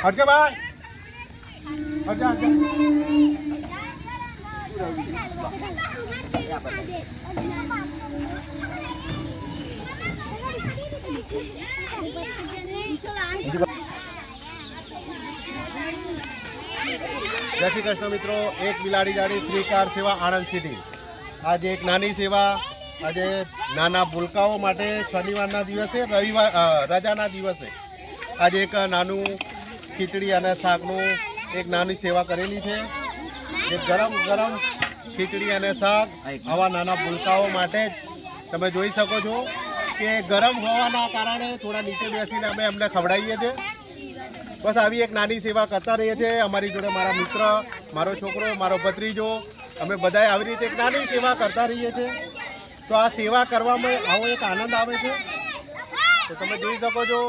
હટકે ભાઈ હટકે હટકે જય શ્રી કૃષ્ણ મિત્રો, એક બિલાડી જાડી ફ્રી કાર સેવા આણંદ સિટી. આજે એક નાની સેવા, આજે નાના ભૂલકાઓ માટે શનિવારના દિવસે રજાના દિવસે આજે એક નાનું ખીચડી અને શાકનું એક નાની સેવા કરેલી છે. જે ગરમ ગરમ ખીચડી અને શાક આવા નાના ભૂલકાઓ માટે તમે જોઈ શકો છો કે ગરમ હોવાના કારણે થોડા નીચે બેસીને અમે એમને ખવડાવીએ છીએ. બસ આવી એક નાની સેવા કરતા રહીએ છીએ. અમારી જોડે મારા મિત્ર, મારો છોકરો, મારો ભત્રીજો, અમે બધાએ આવી રીતે એક નાની સેવા કરતા રહીએ છીએ. તો આ સેવા કરવામાં આવો એક આનંદ આવે છે. તો તમે જોઈ શકો છો